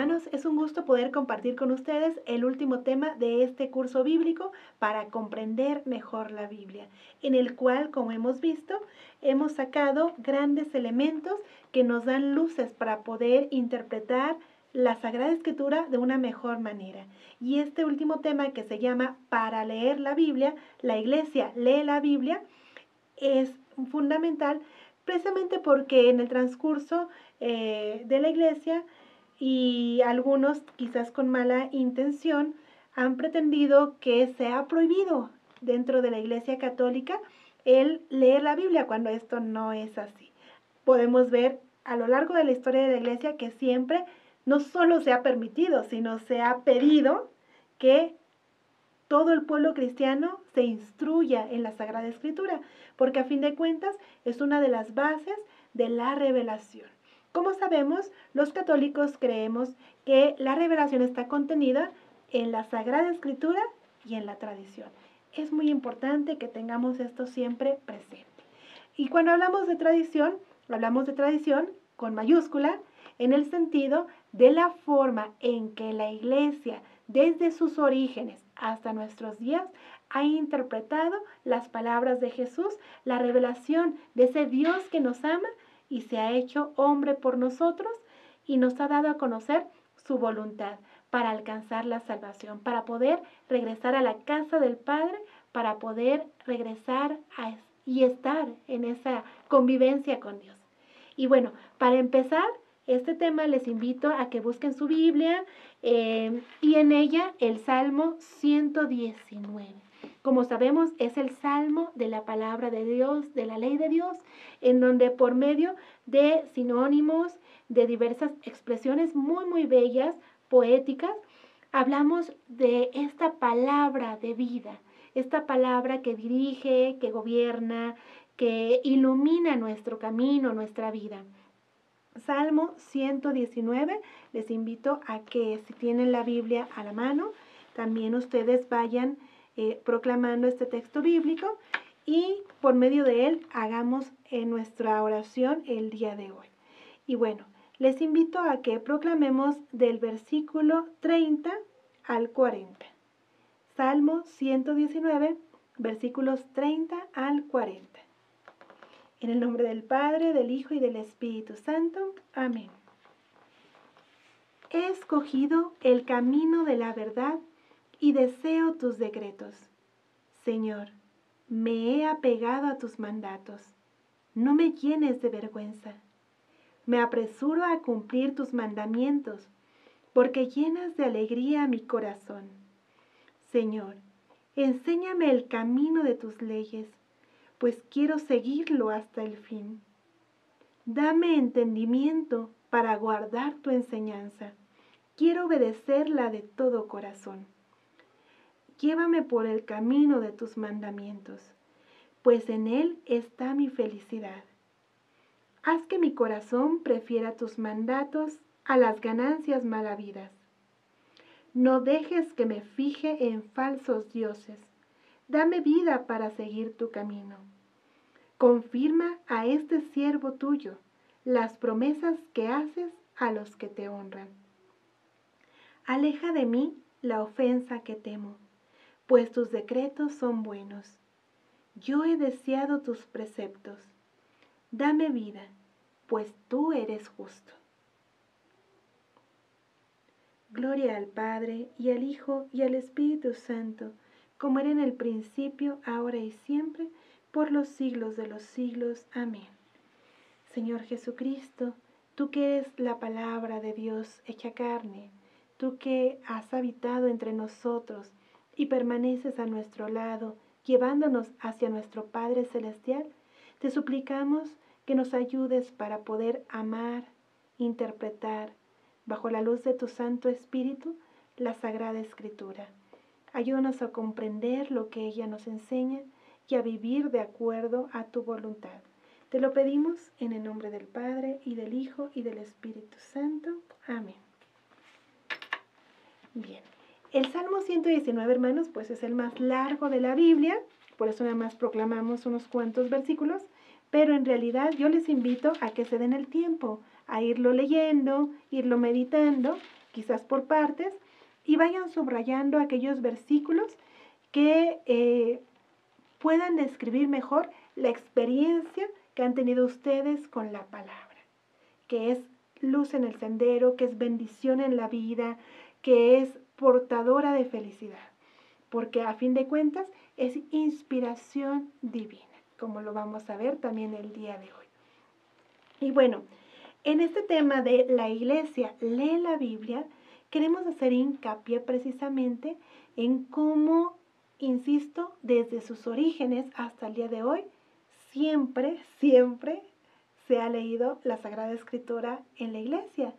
hermanos, es un gusto poder compartir con ustedes el último tema de este curso bíblico para comprender mejor la Biblia, en el cual, como hemos visto, hemos sacado grandes elementos que nos dan luces para poder interpretar la Sagrada Escritura de una mejor manera. Y este último tema, que se llama Para leer la Biblia, la Iglesia lee la Biblia, es fundamental precisamente porque en el transcurso de la Iglesia, y algunos quizás con mala intención han pretendido que sea prohibido dentro de la Iglesia Católica el leer la Biblia, cuando esto no es así. Podemos ver a lo largo de la historia de la Iglesia que siempre no solo se ha permitido, sino se ha pedido que todo el pueblo cristiano se instruya en la Sagrada Escritura, porque a fin de cuentas es una de las bases de la revelación. Como sabemos, los católicos creemos que la revelación está contenida en la Sagrada Escritura y en la tradición. Es muy importante que tengamos esto siempre presente. Y cuando hablamos de tradición con mayúscula, en el sentido de la forma en que la Iglesia, desde sus orígenes hasta nuestros días, ha interpretado las palabras de Jesús, la revelación de ese Dios que nos ama y se ha hecho hombre por nosotros y nos ha dado a conocer su voluntad para alcanzar la salvación, para poder regresar a la casa del Padre, para poder regresar y estar en esa convivencia con Dios. Y bueno, para empezar este tema les invito a que busquen su Biblia y en ella el Salmo 119. Como sabemos, es el salmo de la palabra de Dios, de la ley de Dios, en donde por medio de sinónimos, de diversas expresiones muy, muy bellas, poéticas, hablamos de esta palabra de vida, esta palabra que dirige, que gobierna, que ilumina nuestro camino, nuestra vida. Salmo 119, les invito a que si tienen la Biblia a la mano, también ustedes vayan proclamando este texto bíblico y por medio de él hagamos nuestra oración el día de hoy. Y bueno, les invito a que proclamemos del versículo 30 al 40. Salmo 119, versículos 30 al 40. En el nombre del Padre, del Hijo y del Espíritu Santo. Amén. He escogido el camino de la verdad y deseo tus decretos. Señor, me he apegado a tus mandatos. No me llenes de vergüenza. Me apresuro a cumplir tus mandamientos, porque llenas de alegría mi corazón. Señor, enséñame el camino de tus leyes, pues quiero seguirlo hasta el fin. Dame entendimiento para guardar tu enseñanza. Quiero obedecerla de todo corazón. Llévame por el camino de tus mandamientos, pues en él está mi felicidad. Haz que mi corazón prefiera tus mandatos a las ganancias malavidas. No dejes que me fije en falsos dioses. Dame vida para seguir tu camino. Confirma a este siervo tuyo las promesas que haces a los que te honran. Aleja de mí la ofensa que temo, pues tus decretos son buenos. Yo he deseado tus preceptos. Dame vida, pues tú eres justo. Gloria al Padre, y al Hijo, y al Espíritu Santo, como era en el principio, ahora y siempre, por los siglos de los siglos. Amén. Señor Jesucristo, tú que eres la palabra de Dios hecha carne, tú que has habitado entre nosotros y permaneces a nuestro lado, llevándonos hacia nuestro Padre Celestial, te suplicamos que nos ayudes para poder amar, interpretar, bajo la luz de tu Santo Espíritu, la Sagrada Escritura. Ayúdanos a comprender lo que ella nos enseña y a vivir de acuerdo a tu voluntad. Te lo pedimos en el nombre del Padre, y del Hijo, y del Espíritu Santo. Amén. Bien, el Salmo 119, hermanos, pues es el más largo de la Biblia, por eso nada más proclamamos unos cuantos versículos, pero en realidad yo les invito a que se den el tiempo, a irlo leyendo, irlo meditando quizás por partes, y vayan subrayando aquellos versículos que puedan describir mejor la experiencia que han tenido ustedes con la palabra, que es luz en el sendero, que es bendición en la vida, que es portadora de felicidad, porque a fin de cuentas es inspiración divina, como lo vamos a ver también el día de hoy. Y bueno, en este tema de la iglesia lee la Biblia, queremos hacer hincapié precisamente en cómo, insisto, desde sus orígenes hasta el día de hoy, siempre se ha leído la Sagrada Escritura en la iglesia.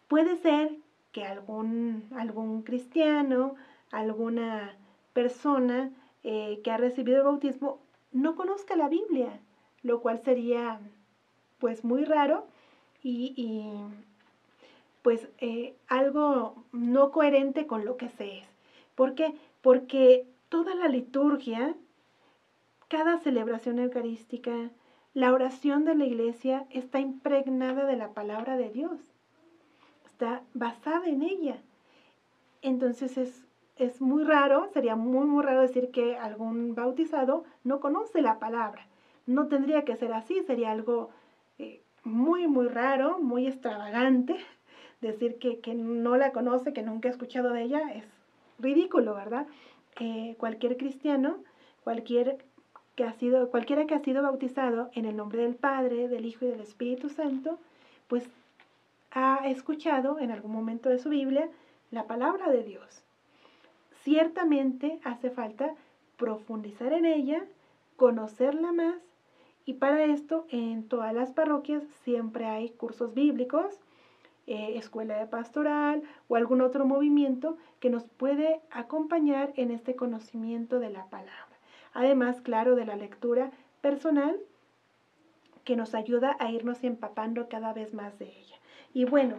Puede ser que algún cristiano, alguna persona que ha recibido el bautismo no conozca la Biblia, lo cual sería pues muy raro y pues algo no coherente con lo que se es. ¿Por qué? Porque toda la liturgia, cada celebración eucarística, la oración de la iglesia está impregnada de la palabra de Dios, está basada en ella. Entonces es muy raro, sería muy raro decir que algún bautizado no conoce la palabra. No tendría que ser así, sería algo muy raro, muy extravagante. Decir que no la conoce, que nunca ha escuchado de ella, es ridículo, ¿verdad? Cualquier cristiano, cualquiera que ha sido bautizado en el nombre del Padre, del Hijo y del Espíritu Santo, pues ha escuchado en algún momento de su Biblia la palabra de Dios. Ciertamente hace falta profundizar en ella, conocerla más, y para esto en todas las parroquias siempre hay cursos bíblicos, escuela de pastoral o algún otro movimiento que nos puede acompañar en este conocimiento de la palabra. Además, claro, de la lectura personal que nos ayuda a irnos empapando cada vez más de ella. Y bueno,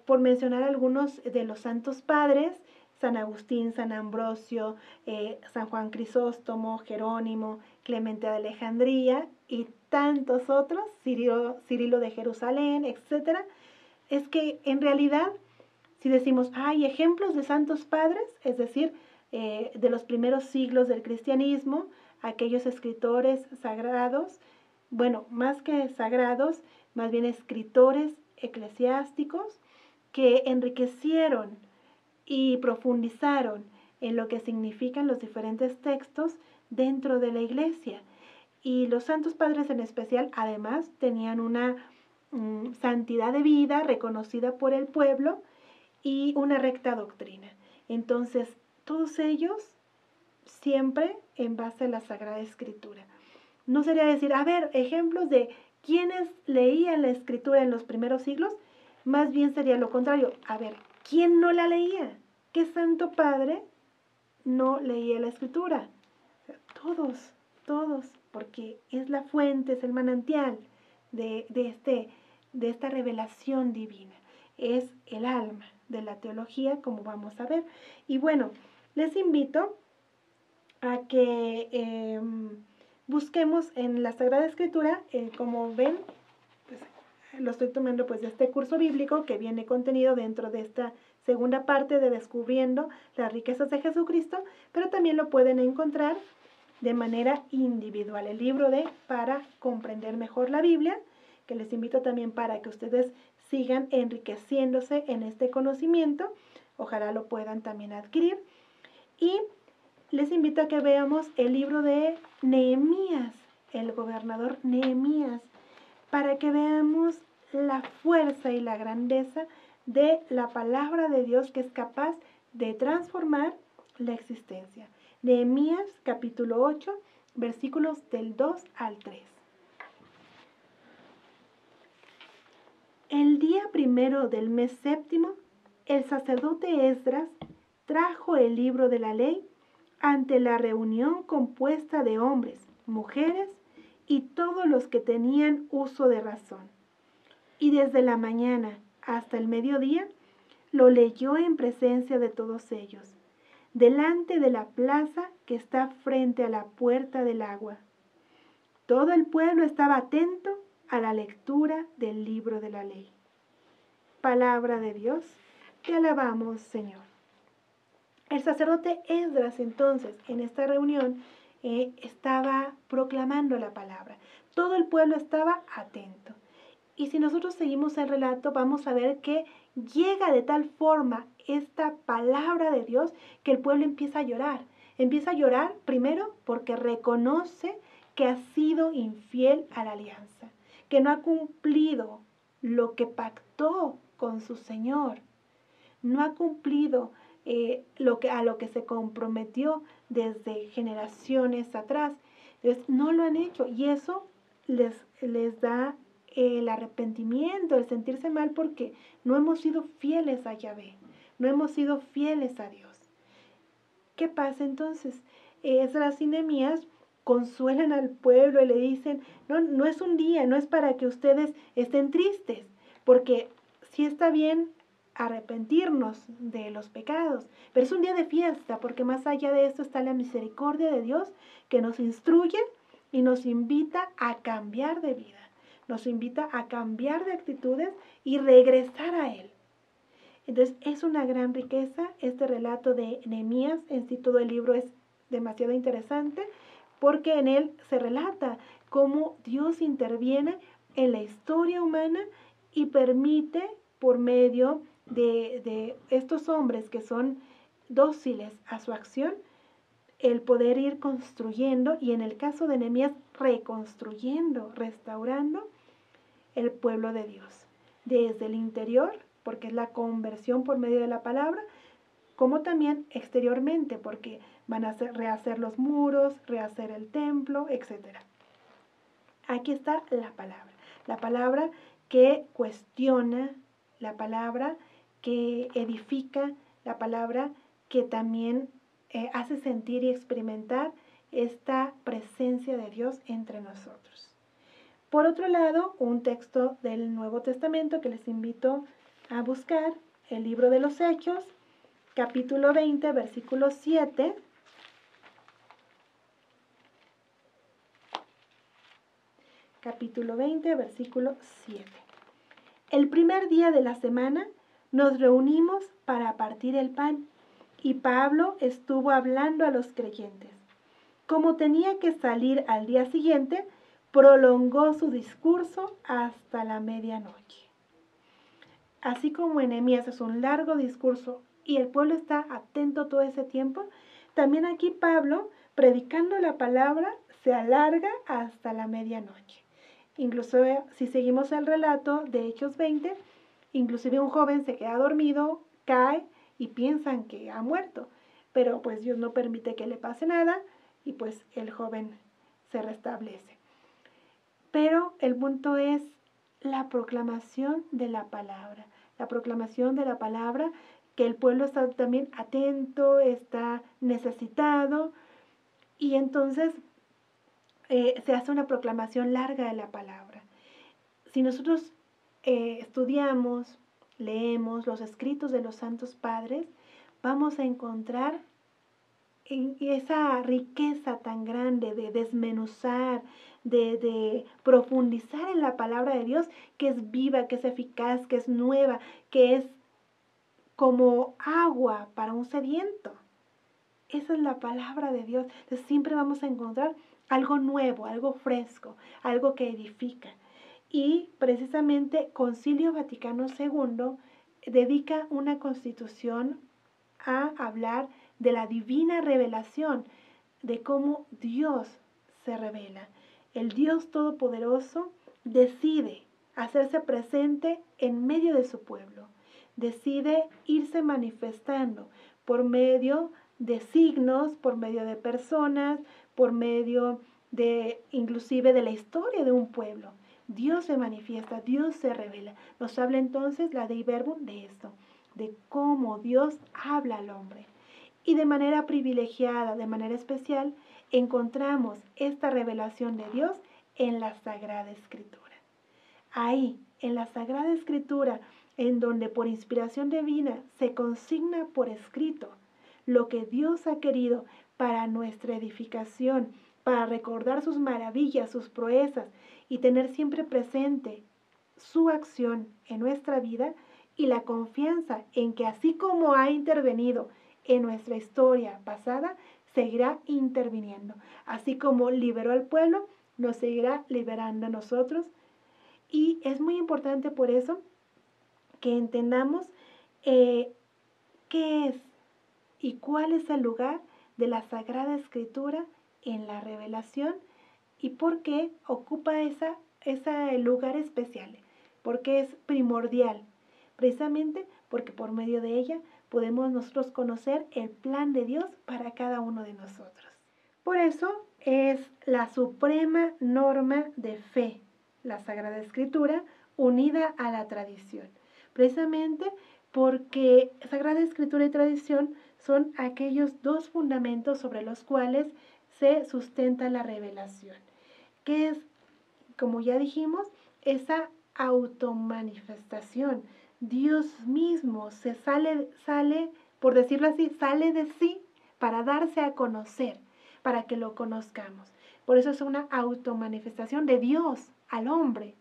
por mencionar algunos de los santos padres, San Agustín, San Ambrosio, San Juan Crisóstomo, Jerónimo, Clemente de Alejandría y tantos otros, Cirilo de Jerusalén, etcétera, es que en realidad, si decimos, hay ejemplos de santos padres, es decir, de los primeros siglos del cristianismo, aquellos escritores sagrados, bueno, más que sagrados, más bien escritores eclesiásticos que enriquecieron y profundizaron en lo que significan los diferentes textos dentro de la iglesia. Y los santos padres en especial, además, tenían una santidad de vida reconocida por el pueblo y una recta doctrina. Entonces, todos ellos siempre en base a la Sagrada Escritura. No sería decir, a ver, ejemplos de quienes leían la Escritura en los primeros siglos, más bien sería lo contrario. A ver, ¿quién no la leía? ¿Qué santo padre no leía la Escritura? O sea, todos, porque es la fuente, es el manantial de esta revelación divina. Es el alma de la teología, como vamos a ver. Y bueno, les invito a que busquemos en la Sagrada Escritura, como ven, pues, lo estoy tomando pues de este curso bíblico que viene contenido dentro de esta segunda parte de Descubriendo las riquezas de Jesucristo, pero también lo pueden encontrar de manera individual, el libro de Para comprender mejor la Biblia, que les invito también para que ustedes sigan enriqueciéndose en este conocimiento, ojalá lo puedan también adquirir. Y les invito a que veamos el libro de Nehemías, el gobernador Nehemías, para que veamos la fuerza y la grandeza de la palabra de Dios que es capaz de transformar la existencia. Nehemías capítulo 8, versículos del 2 al 3. El día primero del mes séptimo, el sacerdote Esdras trajo el libro de la ley ante la reunión compuesta de hombres, mujeres y todos los que tenían uso de razón. Y desde la mañana hasta el mediodía lo leyó en presencia de todos ellos, delante de la plaza que está frente a la puerta del agua. Todo el pueblo estaba atento a la lectura del libro de la ley. Palabra de Dios. Te alabamos, Señor. El sacerdote Esdras entonces en esta reunión estaba proclamando la palabra. Todo el pueblo estaba atento. Y si nosotros seguimos el relato, vamos a ver que llega de tal forma esta palabra de Dios que el pueblo empieza a llorar. Empieza a llorar primero porque reconoce que ha sido infiel a la alianza, que no ha cumplido lo que pactó con su Señor, no ha cumplido a lo que se comprometió desde generaciones atrás. Entonces, no lo han hecho y eso les da el arrepentimiento, el sentirse mal porque no hemos sido fieles a Yahvé, no hemos sido fieles a Dios. ¿Qué pasa entonces? Esdras y Nehemías consuelan al pueblo y le dicen, no es un día, no es para que ustedes estén tristes, porque sí está bien arrepentirnos de los pecados, pero es un día de fiesta, porque más allá de esto está la misericordia de Dios que nos instruye y nos invita a cambiar de vida, nos invita a cambiar de actitudes y regresar a Él. Entonces es una gran riqueza este relato de Nehemías. En sí todo el libro es demasiado interesante porque en él se relata cómo Dios interviene en la historia humana y permite por medio de estos hombres que son dóciles a su acción el poder ir construyendo y en el caso de Nehemías reconstruyendo, restaurando el pueblo de Dios desde el interior, porque es la conversión por medio de la palabra, como también exteriormente, porque van a rehacer los muros, rehacer el templo, etc. Aquí está la palabra que cuestiona, la palabra que edifica, la palabra que también hace sentir y experimentar esta presencia de Dios entre nosotros. Por otro lado, un texto del Nuevo Testamento que les invito a buscar, el libro de los Hechos, capítulo 20, versículo 7. Capítulo 20, versículo 7. El primer día de la semana nos reunimos para partir el pan y Pablo estuvo hablando a los creyentes. Como tenía que salir al día siguiente, prolongó su discurso hasta la medianoche. Así como en Nehemías es un largo discurso y el pueblo está atento todo ese tiempo, también aquí Pablo, predicando la palabra, se alarga hasta la medianoche. Incluso si seguimos el relato de Hechos 20, inclusive un joven se queda dormido, cae y piensan que ha muerto, pero pues Dios no permite que le pase nada y pues el joven se restablece. Pero el punto es la proclamación de la palabra que el pueblo está también atento, está necesitado y entonces se hace una proclamación larga de la palabra. Si nosotros estudiamos, leemos los escritos de los santos padres, vamos a encontrar esa riqueza tan grande de desmenuzar, de profundizar en la palabra de Dios, que es viva, que es eficaz, que es nueva, que es como agua para un sediento. Esa es la palabra de Dios. Entonces siempre vamos a encontrar algo nuevo, algo fresco, algo que edifica. Y precisamente Concilio Vaticano II dedica una constitución a hablar de la divina revelación, de cómo Dios se revela. El Dios Todopoderoso decide hacerse presente en medio de su pueblo, decide irse manifestando por medio de signos, por medio de personas, por medio de inclusive de la historia de un pueblo. Dios se manifiesta, Dios se revela. Nos habla entonces la Dei Verbum de esto, de cómo Dios habla al hombre. Y de manera privilegiada, de manera especial, encontramos esta revelación de Dios en la Sagrada Escritura. Ahí, en la Sagrada Escritura, en donde por inspiración divina se consigna por escrito lo que Dios ha querido para nuestra edificación, para recordar sus maravillas, sus proezas y tener siempre presente su acción en nuestra vida, y la confianza en que así como ha intervenido en nuestra historia pasada, seguirá interviniendo. Así como liberó al pueblo, nos seguirá liberando a nosotros. Y es muy importante por eso que entendamos qué es y cuál es el lugar de la Sagrada Escritura en la revelación y por qué ocupa ese lugar especial, porque es primordial, precisamente porque por medio de ella podemos nosotros conocer el plan de Dios para cada uno de nosotros. Por eso es la suprema norma de fe, la Sagrada Escritura, unida a la tradición. Precisamente porque Sagrada Escritura y tradición son aquellos dos fundamentos sobre los cuales se sustenta la revelación, que es, como ya dijimos, esa automanifestación. Dios mismo se sale, por decirlo así, sale de sí para darse a conocer, para que lo conozcamos. Por eso es una automanifestación de Dios al hombre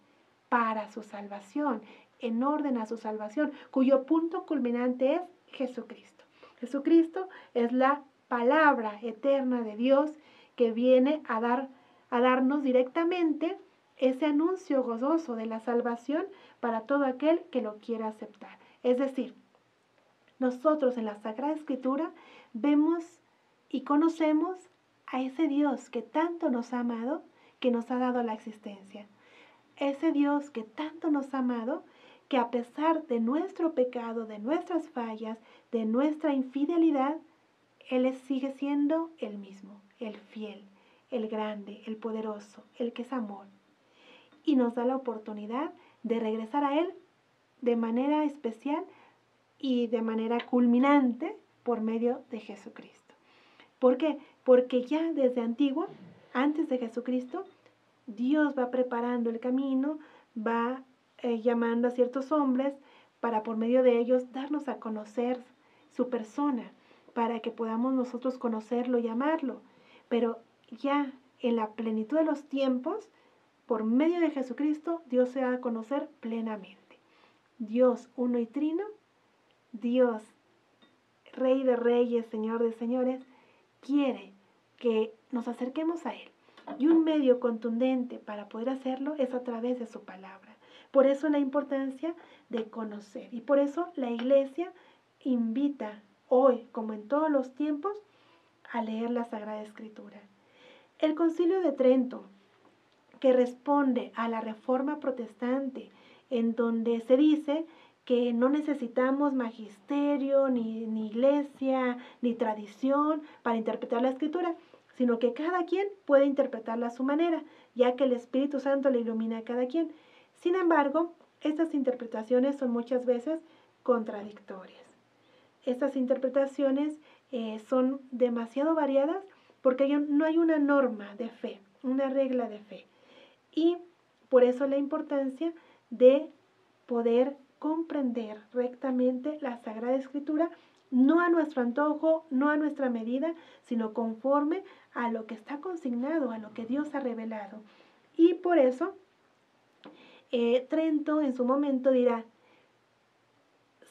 para su salvación, en orden a su salvación, cuyo punto culminante es Jesucristo. Jesucristo es la palabra eterna de Dios que viene a darnos directamente ese anuncio gozoso de la salvación para todo aquel que lo quiera aceptar. Es decir, nosotros en la Sagrada Escritura vemos y conocemos a ese Dios que tanto nos ha amado, que nos ha dado la existencia. Ese Dios que tanto nos ha amado, que a pesar de nuestro pecado, de nuestras fallas, de nuestra infidelidad, Él sigue siendo el mismo, el fiel, el grande, el poderoso, el que es amor. Y nos da la oportunidad de regresar a Él de manera especial y de manera culminante por medio de Jesucristo. ¿Por qué? Porque ya desde antiguo, antes de Jesucristo, Dios va preparando el camino, va llamando a ciertos hombres para por medio de ellos darnos a conocer su persona, para que podamos nosotros conocerlo y amarlo. Pero ya en la plenitud de los tiempos, por medio de Jesucristo, Dios se da a conocer plenamente. Dios uno y trino, Dios Rey de reyes, Señor de señores, quiere que nos acerquemos a Él. Y un medio contundente para poder hacerlo es a través de su palabra. Por eso la importancia de conocer. Y por eso la Iglesia invita hoy, como en todos los tiempos, a leer la Sagrada Escritura. El Concilio de Trento, que responde a la Reforma Protestante, en donde se dice que no necesitamos magisterio, ni iglesia, ni tradición para interpretar la Escritura, sino que cada quien puede interpretarla a su manera, ya que el Espíritu Santo le ilumina a cada quien. Sin embargo, estas interpretaciones son muchas veces contradictorias. Estas interpretaciones son demasiado variadas porque no hay una norma de fe, una regla de fe. Y por eso la importancia de poder comprender rectamente la Sagrada Escritura, no a nuestro antojo, no a nuestra medida, sino conforme a lo que está consignado, a lo que Dios ha revelado. Y por eso, Trento en su momento dirá,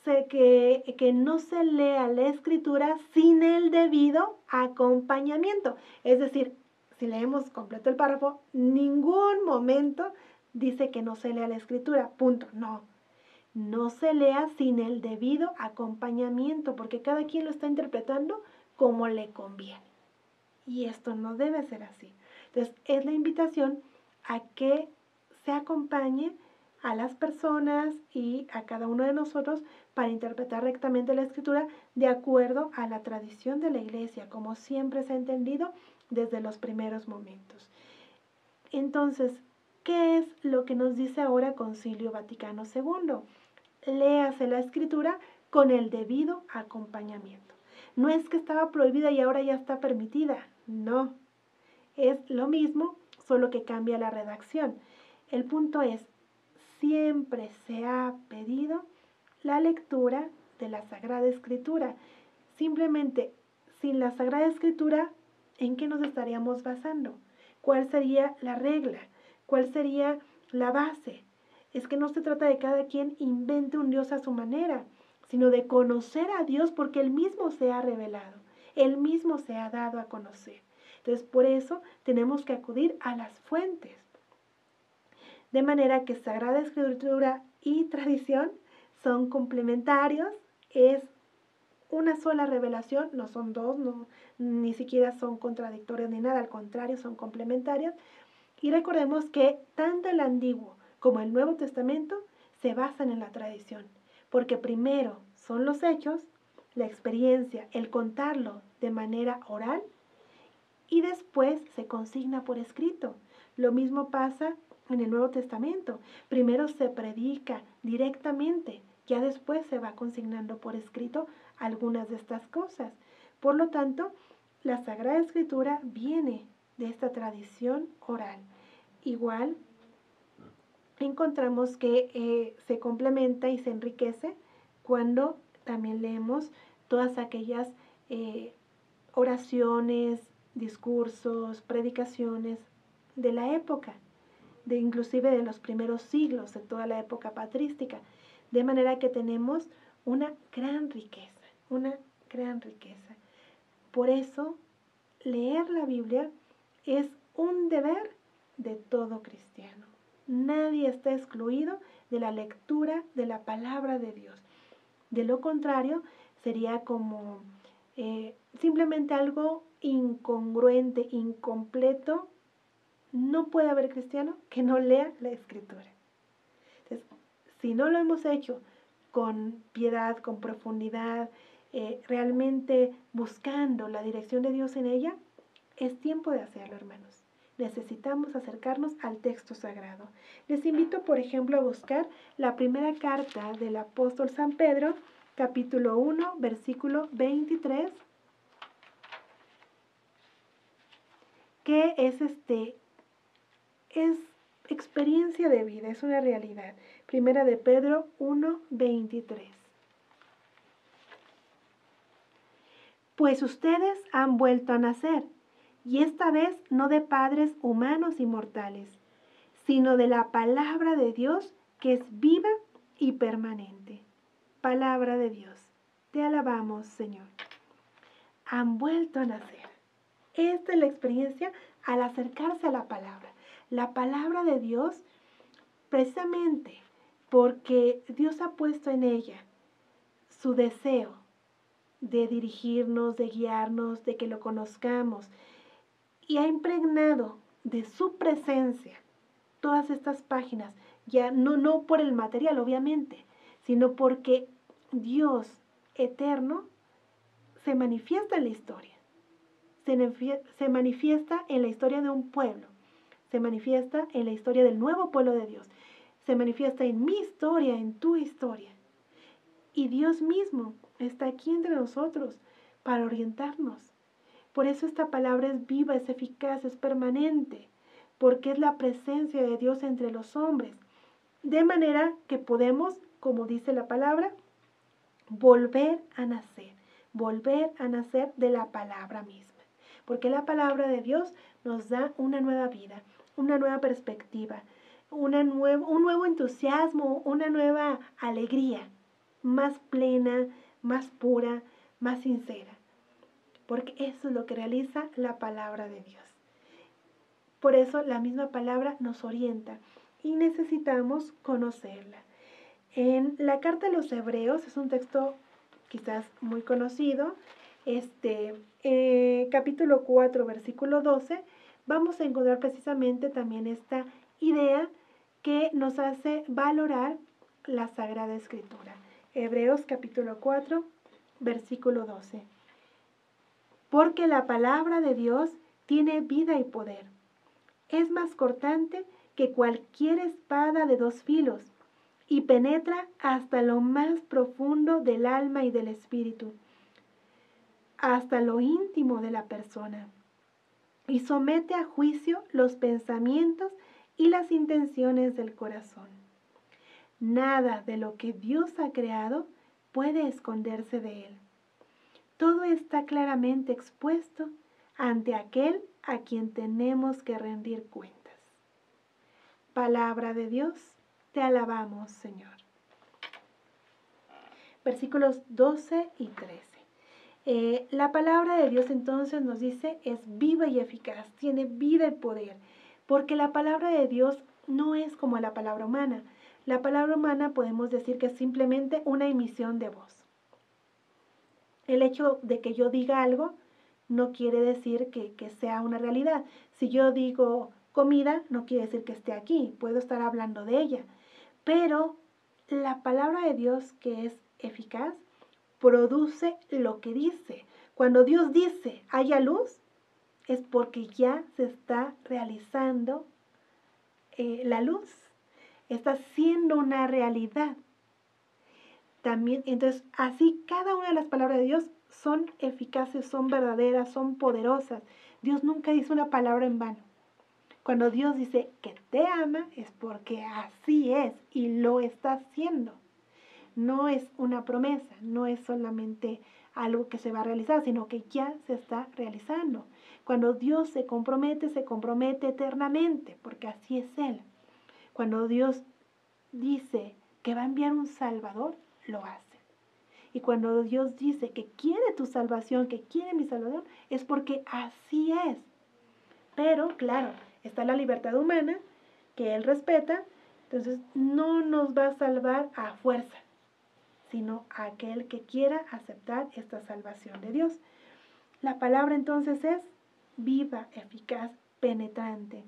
sé que no se lea la Escritura sin el debido acompañamiento. Es decir, si leemos completo el párrafo, ningún momento dice que no se lea la Escritura, punto, no se lea sin el debido acompañamiento, porque cada quien lo está interpretando como le conviene. Y esto no debe ser así. Entonces, es la invitación a que se acompañe a las personas y a cada uno de nosotros para interpretar rectamente la Escritura de acuerdo a la tradición de la Iglesia, como siempre se ha entendido desde los primeros momentos. Entonces, ¿qué es lo que nos dice ahora Concilio Vaticano II? Léase la Escritura con el debido acompañamiento. No es que estaba prohibida y ahora ya está permitida, no. Es lo mismo, solo que cambia la redacción. El punto es, siempre se ha pedido la lectura de la Sagrada Escritura. Simplemente, sin la Sagrada Escritura, ¿en qué nos estaríamos basando? ¿Cuál sería la regla? ¿Cuál sería la base? Es que no se trata de cada quien invente un Dios a su manera, sino de conocer a Dios porque Él mismo se ha revelado, Él mismo se ha dado a conocer. Entonces, por eso tenemos que acudir a las fuentes. De manera que Sagrada Escritura y tradición son complementarios, es una sola revelación, no son dos, no, ni siquiera son contradictorias ni nada, al contrario, son complementarias. Y recordemos que tanto el Antiguo como el Nuevo Testamento se basan en la tradición, porque primero son los hechos, la experiencia, el contarlo de manera oral, y después se consigna por escrito. Lo mismo pasa en el Nuevo Testamento. Primero se predica directamente, ya después se va consignando por escrito algunas de estas cosas. Por lo tanto, la Sagrada Escritura viene de esta tradición oral. Igual encontramos que se complementa y se enriquece cuando también leemos todas aquellas oraciones, discursos, predicaciones de la época, inclusive de los primeros siglos, de toda la época patrística, de manera que tenemos una gran riqueza, una gran riqueza. Por eso, leer la Biblia es un deber de todo cristiano. Nadie está excluido de la lectura de la palabra de Dios. De lo contrario, sería como simplemente algo incongruente, incompleto. No puede haber cristiano que no lea la Escritura. Entonces, si no lo hemos hecho con piedad, con profundidad, realmente buscando la dirección de Dios en ella, es tiempo de hacerlo, hermanos. Necesitamos acercarnos al texto sagrado. Les invito, por ejemplo, a buscar la primera carta del apóstol San Pedro, capítulo 1, versículo 23, que es experiencia de vida, es una realidad. Primera de Pedro 1, 23. Pues ustedes han vuelto a nacer, y esta vez no de padres humanos y mortales, sino de la palabra de Dios que es viva y permanente. Palabra de Dios. Te alabamos, Señor. Han vuelto a nacer. Esta es la experiencia al acercarse a la palabra. La palabra de Dios, precisamente porque Dios ha puesto en ella su deseo de dirigirnos, de guiarnos, de que lo conozcamos, y ha impregnado de su presencia todas estas páginas, ya no por el material, obviamente, sino porque Dios eterno se manifiesta en la historia, se manifiesta en la historia de un pueblo, se manifiesta en la historia del nuevo pueblo de Dios, se manifiesta en mi historia, en tu historia. Y Dios mismo está aquí entre nosotros para orientarnos. Por eso esta palabra es viva, es eficaz, es permanente, porque es la presencia de Dios entre los hombres. De manera que podemos, como dice la palabra, volver a nacer de la palabra misma. Porque la palabra de Dios nos da una nueva vida, una nueva perspectiva, un nuevo entusiasmo, una nueva alegría, más plena, más pura, más sincera. Porque eso es lo que realiza la palabra de Dios. Por eso la misma palabra nos orienta y necesitamos conocerla. En la carta de los Hebreos, es un texto quizás muy conocido, capítulo 4, versículo 12, vamos a encontrar precisamente también esta idea que nos hace valorar la Sagrada Escritura. Hebreos capítulo 4, versículo 12. Porque la palabra de Dios tiene vida y poder. Es más cortante que cualquier espada de dos filos y penetra hasta lo más profundo del alma y del espíritu, hasta lo íntimo de la persona, y somete a juicio los pensamientos y las intenciones del corazón. Nada de lo que Dios ha creado puede esconderse de él. Todo está claramente expuesto ante aquel a quien tenemos que rendir cuentas. Palabra de Dios, te alabamos, Señor. Versículos 12 y 13. La palabra de Dios entonces nos dice es viva y eficaz, tiene vida y poder, porque la palabra de Dios no es como la palabra humana. La palabra humana podemos decir que es simplemente una emisión de voz. El hecho de que yo diga algo no quiere decir que sea una realidad. Si yo digo comida, no quiere decir que esté aquí, puedo estar hablando de ella. Pero la palabra de Dios, que es eficaz, produce lo que dice. Cuando Dios dice haya luz, es porque ya se está realizando la luz. Está siendo una realidad. También, entonces, así cada una de las palabras de Dios son eficaces, son verdaderas, son poderosas. Dios nunca dice una palabra en vano. Cuando Dios dice que te ama, es porque así es y lo está haciendo. No es una promesa, no es solamente algo que se va a realizar, sino que ya se está realizando. Cuando Dios se compromete eternamente, porque así es Él. Cuando Dios dice que va a enviar un Salvador, lo hace. Y cuando Dios dice que quiere tu salvación, que quiere mi salvación, es porque así es. Pero, claro, está la libertad humana, que Él respeta, entonces no nos va a salvar a fuerza, sino a aquel que quiera aceptar esta salvación de Dios. La palabra entonces es viva, eficaz, penetrante.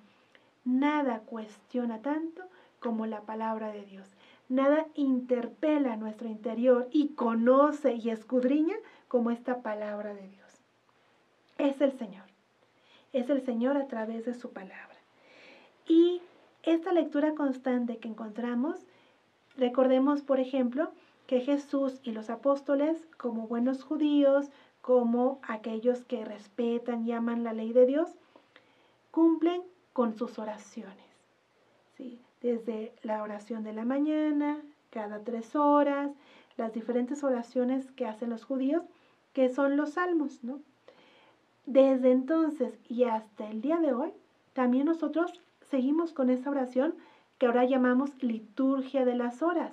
Nada cuestiona tanto como la palabra de Dios. Nada interpela nuestro interior y conoce y escudriña como esta palabra de Dios. Es el Señor. Es el Señor a través de su palabra. Y esta lectura constante que encontramos, recordemos, por ejemplo, que Jesús y los apóstoles, como buenos judíos, como aquellos que respetan y aman la ley de Dios, cumplen con sus oraciones. ¿Sí? Desde la oración de la mañana, cada 3 horas, las diferentes oraciones que hacen los judíos, que son los salmos, ¿no? Desde entonces y hasta el día de hoy, también nosotros seguimos con esa oración que ahora llamamos liturgia de las horas.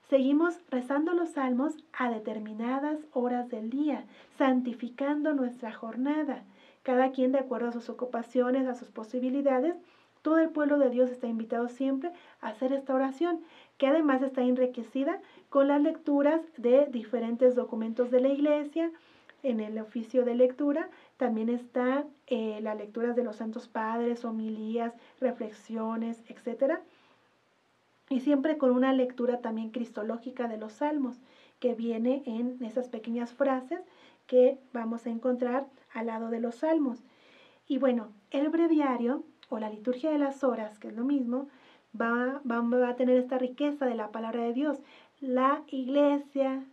Seguimos rezando los salmos a determinadas horas del día, santificando nuestra jornada. Cada quien de acuerdo a sus ocupaciones, a sus posibilidades, todo el pueblo de Dios está invitado siempre a hacer esta oración, que además está enriquecida con las lecturas de diferentes documentos de la iglesia. En el oficio de lectura también están las lecturas de los santos padres, homilías, reflexiones, etc. Y siempre con una lectura también cristológica de los salmos, que viene en esas pequeñas frases que vamos a encontrar al lado de los salmos. Y bueno, el breviario o la liturgia de las horas, que es lo mismo, va a tener esta riqueza de la palabra de Dios. La iglesia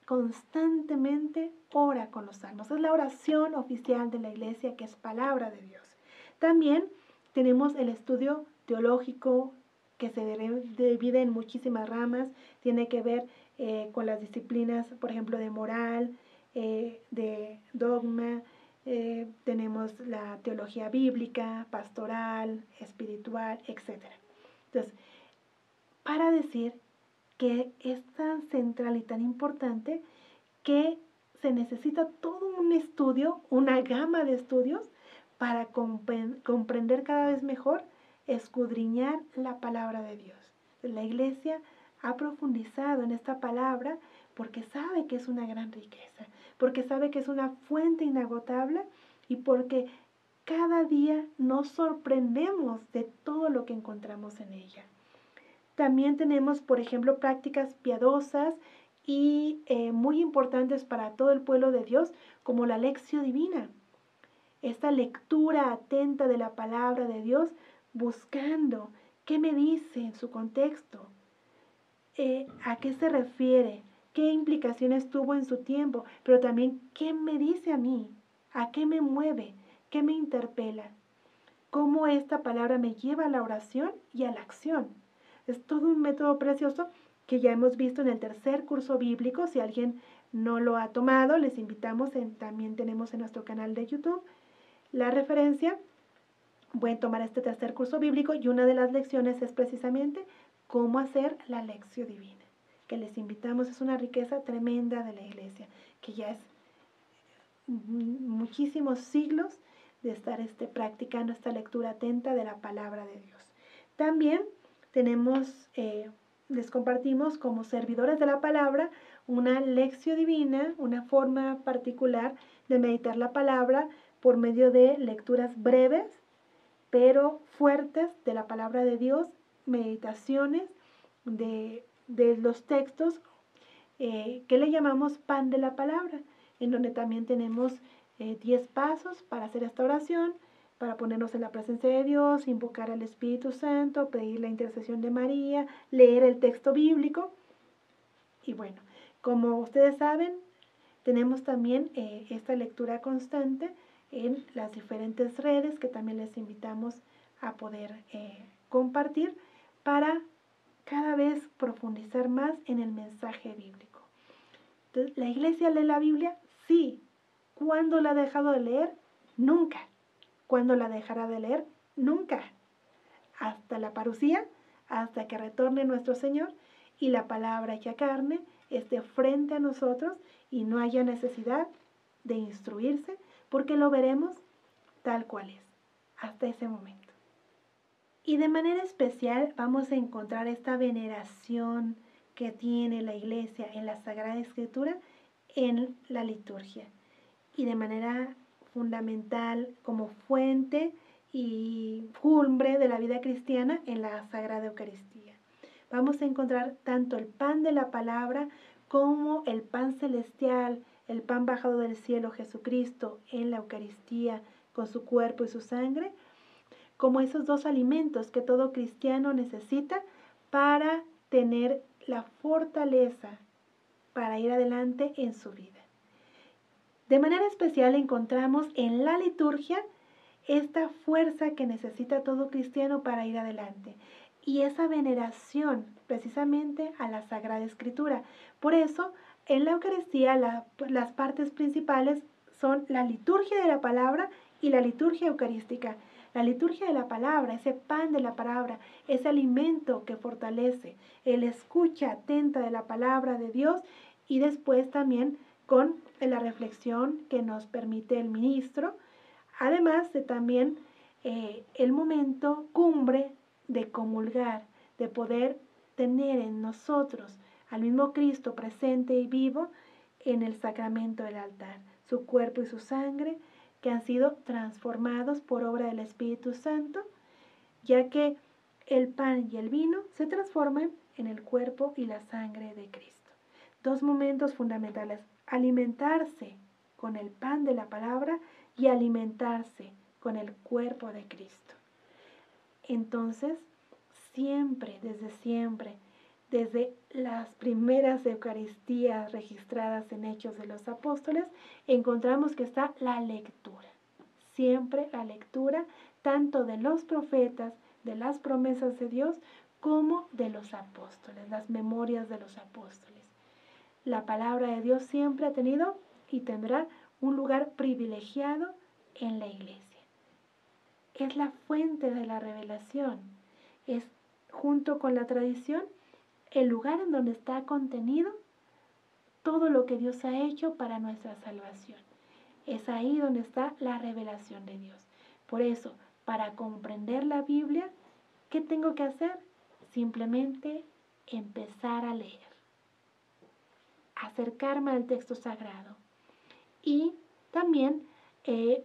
constantemente ora con los salmos. Es la oración oficial de la iglesia, que es palabra de Dios. También tenemos el estudio teológico, que se divide en muchísimas ramas. Tiene que ver con las disciplinas, por ejemplo, de moral, de dogma. Tenemos la teología bíblica, pastoral, espiritual, etc. Entonces, para decir que es tan central y tan importante que se necesita todo un estudio, una gama de estudios para comprender cada vez mejor, escudriñar la palabra de Dios. La iglesia ha profundizado en esta palabra porque sabe que es una gran riqueza, porque sabe que es una fuente inagotable y porque cada día nos sorprendemos de todo lo que encontramos en ella. También tenemos, por ejemplo, prácticas piadosas y muy importantes para todo el pueblo de Dios, como la lección divina. Esta lectura atenta de la palabra de Dios, buscando qué me dice en su contexto, a qué se refiere, qué implicaciones tuvo en su tiempo, pero también qué me dice a mí, a qué me mueve, qué me interpela, cómo esta palabra me lleva a la oración y a la acción. Es todo un método precioso que ya hemos visto en el tercer curso bíblico. Si alguien no lo ha tomado, les invitamos, también tenemos en nuestro canal de YouTube la referencia. Pueden tomar este tercer curso bíblico y una de las lecciones es precisamente cómo hacer la lección divina, que les invitamos, es una riqueza tremenda de la iglesia, que ya es muchísimos siglos de estar practicando esta lectura atenta de la palabra de Dios. También tenemos, les compartimos como servidores de la palabra una lección divina, una forma particular de meditar la palabra por medio de lecturas breves, pero fuertes de la palabra de Dios, meditaciones de los textos que le llamamos pan de la palabra, en donde también tenemos 10 pasos para hacer esta oración, para ponernos en la presencia de Dios, invocar al Espíritu Santo, pedir la intercesión de María, leer el texto bíblico. Y bueno, como ustedes saben, tenemos también esta lectura constante en las diferentes redes que también les invitamos a poder compartir para cada vez profundizar más en el mensaje bíblico. Entonces, ¿la iglesia lee la Biblia? Sí. ¿Cuándo la ha dejado de leer? Nunca. ¿Cuándo la dejará de leer? Nunca. Hasta la parucía, hasta que retorne nuestro Señor y la palabra hecha carne esté frente a nosotros y no haya necesidad de instruirse, porque lo veremos tal cual es, hasta ese momento. Y de manera especial vamos a encontrar esta veneración que tiene la iglesia en la Sagrada Escritura en la liturgia. Y de manera fundamental como fuente y cumbre de la vida cristiana en la Sagrada Eucaristía. Vamos a encontrar tanto el pan de la palabra como el pan celestial, el pan bajado del cielo, Jesucristo, en la Eucaristía con su cuerpo y su sangre, como esos dos alimentos que todo cristiano necesita para tener la fortaleza para ir adelante en su vida. De manera especial encontramos en la liturgia esta fuerza que necesita todo cristiano para ir adelante y esa veneración precisamente a la Sagrada Escritura. Por eso, en la Eucaristía las partes principales son la liturgia de la palabra y la liturgia eucarística. La liturgia de la palabra, ese pan de la palabra, ese alimento que fortalece, el escucha atenta de la palabra de Dios y después también con la reflexión que nos permite el ministro, además de también el momento cumbre de comulgar, de poder tener en nosotros al mismo Cristo presente y vivo en el sacramento del altar, su cuerpo y su sangre, que han sido transformados por obra del Espíritu Santo, ya que el pan y el vino se transforman en el cuerpo y la sangre de Cristo. Dos momentos fundamentales: alimentarse con el pan de la palabra y alimentarse con el cuerpo de Cristo. Entonces, siempre, desde las primeras Eucaristías registradas en Hechos de los Apóstoles, encontramos que está la lectura. Siempre la lectura, tanto de los profetas, de las promesas de Dios, como de los apóstoles, las memorias de los apóstoles. La palabra de Dios siempre ha tenido y tendrá un lugar privilegiado en la iglesia. Es la fuente de la revelación. Es, junto con la tradición, el lugar en donde está contenido todo lo que Dios ha hecho para nuestra salvación. Es ahí donde está la revelación de Dios. Por eso, para comprender la Biblia, ¿qué tengo que hacer? Simplemente empezar a leer, acercarme al texto sagrado. Y también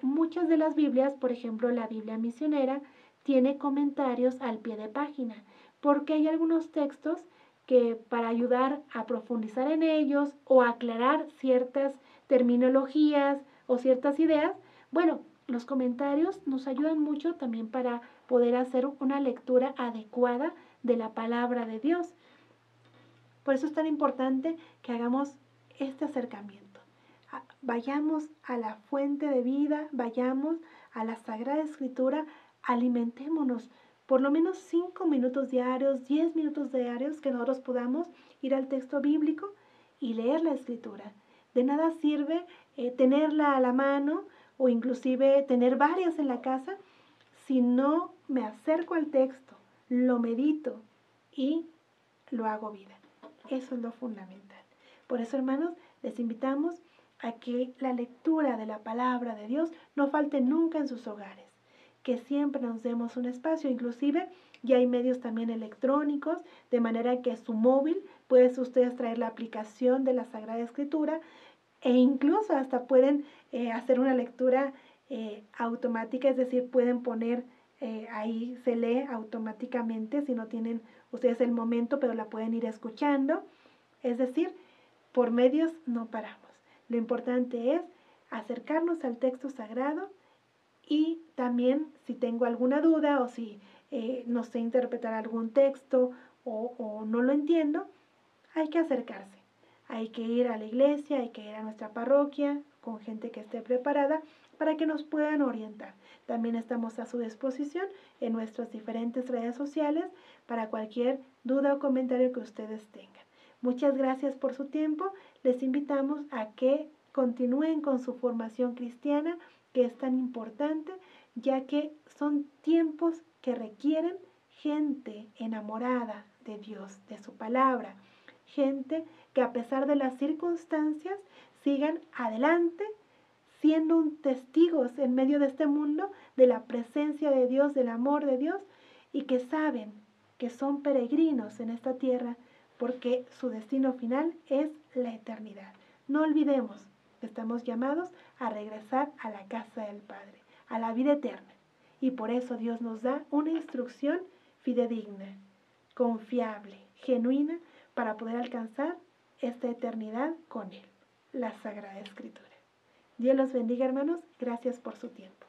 muchas de las Biblias, por ejemplo la Biblia misionera, tiene comentarios al pie de página, porque hay algunos textos que para ayudar a profundizar en ellos o aclarar ciertas terminologías o ciertas ideas, bueno, los comentarios nos ayudan mucho también para poder hacer una lectura adecuada de la palabra de Dios. Por eso es tan importante que hagamos este acercamiento. Vayamos a la fuente de vida, vayamos a la Sagrada Escritura, alimentémonos por lo menos 5 minutos diarios, 10 minutos diarios que nosotros podamos ir al texto bíblico y leer la Escritura. De nada sirve tenerla a la mano o inclusive tener varias en la casa si no me acerco al texto, lo medito y lo hago vida. Eso es lo fundamental. Por eso, hermanos, les invitamos a que la lectura de la palabra de Dios no falte nunca en sus hogares, que siempre nos demos un espacio, inclusive ya hay medios también electrónicos, de manera que su móvil pueden ustedes traer la aplicación de la Sagrada Escritura e incluso hasta pueden hacer una lectura automática, es decir, pueden poner ahí se lee automáticamente si no tienen ustedes el momento, pero la pueden ir escuchando. Es decir, por medios no paramos. Lo importante es acercarnos al texto sagrado y también si tengo alguna duda o si no sé interpretar algún texto o no lo entiendo, hay que acercarse. Hay que ir a la iglesia, hay que ir a nuestra parroquia con gente que esté preparada para que nos puedan orientar. También estamos a su disposición en nuestras diferentes redes sociales para cualquier duda o comentario que ustedes tengan. Muchas gracias por su tiempo. Les invitamos a que continúen con su formación cristiana, que es tan importante, ya que son tiempos que requieren gente enamorada de Dios, de su palabra, gente que a pesar de las circunstancias sigan adelante siendo un testigos en medio de este mundo de la presencia de Dios, del amor de Dios, y que saben que son peregrinos en esta tierra porque su destino final es la eternidad. No olvidemos que estamos llamados a regresar a la casa del Padre, a la vida eterna. Y por eso Dios nos da una instrucción fidedigna, confiable, genuina, para poder alcanzar esta eternidad con Él, la Sagrada Escritura. Dios los bendiga, hermanos. Gracias por su tiempo.